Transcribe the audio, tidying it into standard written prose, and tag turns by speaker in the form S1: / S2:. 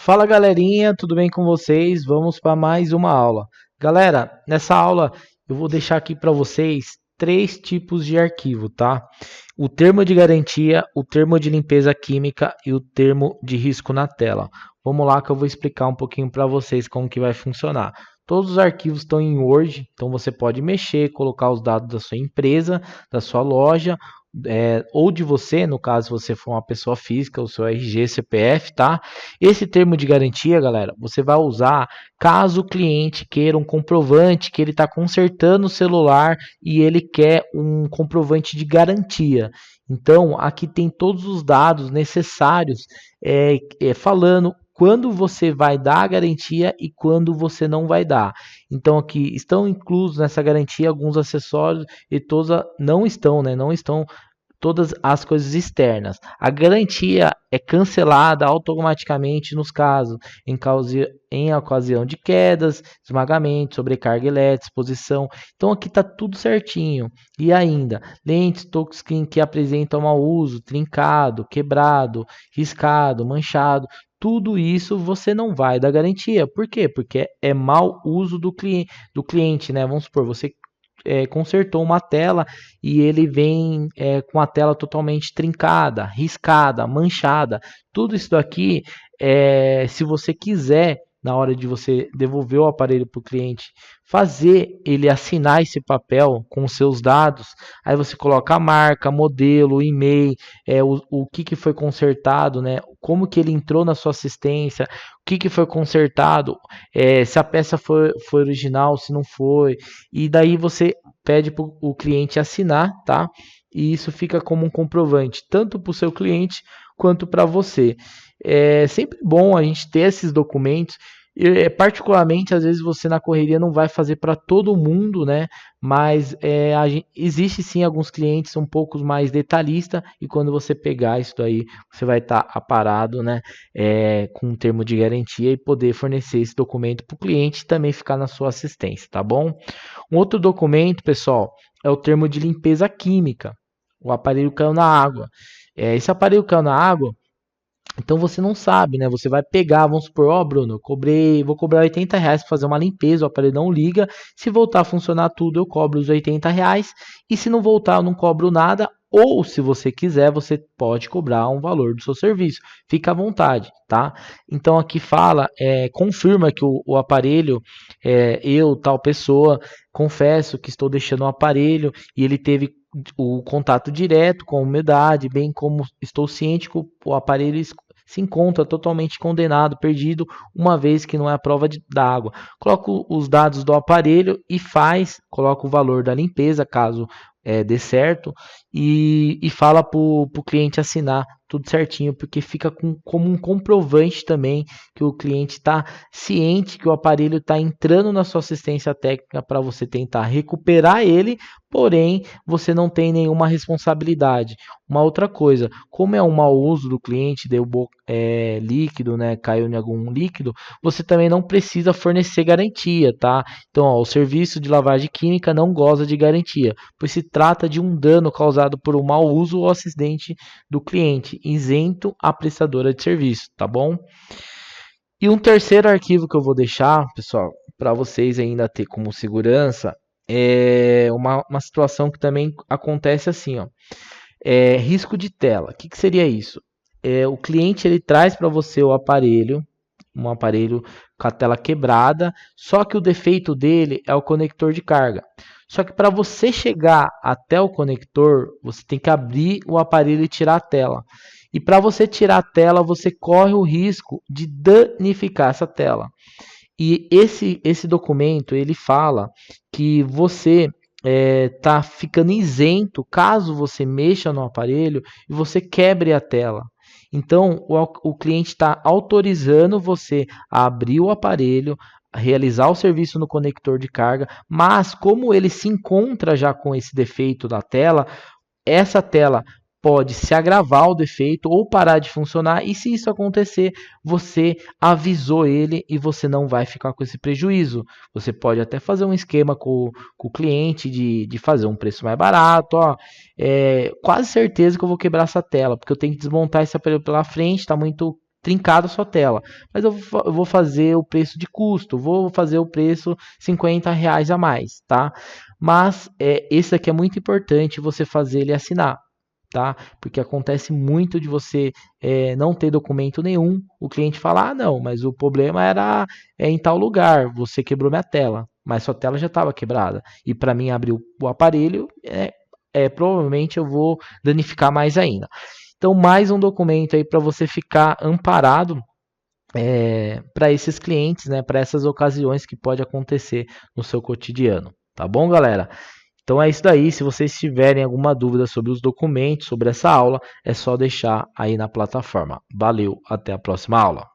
S1: Fala galerinha, tudo bem com vocês? Vamos para mais uma aula. Galera, nessa aula eu vou deixar aqui para vocês três tipos de arquivo, tá? O termo de garantia, o termo de limpeza química e o termo de risco na tela. Vamos lá que eu vou explicar um pouquinho para vocês como que vai funcionar. Todos os arquivos estão em Word, então você pode mexer, colocar os dados da sua empresa, da sua loja, ou de você, no caso você for uma pessoa física, o seu RG, CPF, tá? Esse termo de garantia, galera, você vai usar caso o cliente queira um comprovante que ele está consertando o celular e ele quer um comprovante de garantia. Então, aqui tem todos os dados necessários falando quando você vai dar a garantia e quando você não vai dar. Então, aqui estão inclusos nessa garantia alguns acessórios e todos não estão, né? Não estão todas as coisas externas. A garantia é cancelada automaticamente nos casos em ocasião de quedas, esmagamento, sobrecarga elétrica, exposição. Então aqui está tudo certinho. E ainda, lentes touchscreen que apresentam mau uso, trincado, quebrado, riscado, manchado. Tudo isso você não vai dar garantia. Por quê? Porque é mau uso do cliente, né? Vamos supor, você consertou uma tela e ele vem com a tela totalmente trincada, riscada, manchada. Tudo isso daqui, se você quiser, na hora de você devolver o aparelho para o cliente, fazer ele assinar esse papel com os seus dados, aí você coloca a marca, modelo, e-mail, o que foi consertado, né? Como que ele entrou na sua assistência, o que foi consertado, se a peça foi original, se não foi, e daí você pede para o cliente assinar, tá? E isso fica como um comprovante, tanto para o seu cliente quanto para você. É sempre bom a gente ter esses documentos. Particularmente, às vezes você na correria não vai fazer para todo mundo, né? Mas existe sim alguns clientes um pouco mais detalhistas e quando você pegar isso daí, você vai estar aparado, né? Com um termo de garantia e poder fornecer esse documento para o cliente e também ficar na sua assistência, tá bom? Um outro documento, pessoal, é o termo de limpeza química. O aparelho caiu na água. Esse aparelho caiu na água, então você não sabe, né? Você vai pegar, vamos supor, Bruno, vou cobrar R$ 80 para fazer uma limpeza, o aparelho não liga. Se voltar a funcionar tudo, eu cobro os R$ 80. E se não voltar, eu não cobro nada. Ou, se você quiser, você pode cobrar um valor do seu serviço. Fica à vontade, tá? Então aqui fala, confirma que o aparelho, eu, tal pessoa, confesso que estou deixando o aparelho e ele teve o contato direto com a umidade, bem como estou ciente que o aparelho se encontra totalmente condenado, perdido, uma vez que não é a prova da água. Coloco os dados do aparelho e coloca o valor da limpeza, caso dê certo, e fala para o cliente assinar tudo certinho, porque fica como um comprovante também que o cliente está ciente que o aparelho está entrando na sua assistência técnica para você tentar recuperar ele, porém você não tem nenhuma responsabilidade. Uma outra coisa, como é um mau uso do cliente, deu líquido, né, caiu em algum líquido, você também não precisa fornecer garantia, tá? Então, o serviço de lavagem química não goza de garantia, pois se trata de um dano causado por um mau uso ou acidente do cliente, isento a prestadora de serviço, tá bom? E um terceiro arquivo que eu vou deixar, pessoal, para vocês ainda ter como segurança, é uma situação que também acontece assim, ó. Risco de tela. O que seria isso? O cliente ele traz para você um aparelho com a tela quebrada, só que o defeito dele é o conector de carga. Só que para você chegar até o conector, você tem que abrir o aparelho e tirar a tela. E para você tirar a tela, você corre o risco de danificar essa tela. E esse documento ele fala que você está ficando isento caso você mexa no aparelho e você quebre a tela. Então, o cliente está autorizando você a abrir o aparelho, a realizar o serviço no conector de carga, mas como ele se encontra já com esse defeito da tela, essa tela pode se agravar o defeito ou parar de funcionar, e se isso acontecer, você avisou ele e você não vai ficar com esse prejuízo. Você pode até fazer um esquema com o cliente de fazer um preço mais barato. Quase certeza que eu vou quebrar essa tela, porque eu tenho que desmontar esse aparelho pela frente, está muito trincado a sua tela, mas eu vou fazer o preço de custo, vou fazer o preço R$ 50 a mais, tá? Mas esse aqui é muito importante você fazer ele assinar, tá? Porque acontece muito de você não ter documento nenhum, o cliente fala, ah, não, mas o problema era em tal lugar, você quebrou minha tela, mas sua tela já estava quebrada, e para mim abrir o aparelho, provavelmente eu vou danificar mais ainda. Então, mais um documento aí para você ficar amparado para esses clientes, né, para essas ocasiões que pode acontecer no seu cotidiano. Tá bom, galera? Então é isso daí. Se vocês tiverem alguma dúvida sobre os documentos, sobre essa aula, é só deixar aí na plataforma. Valeu, até a próxima aula.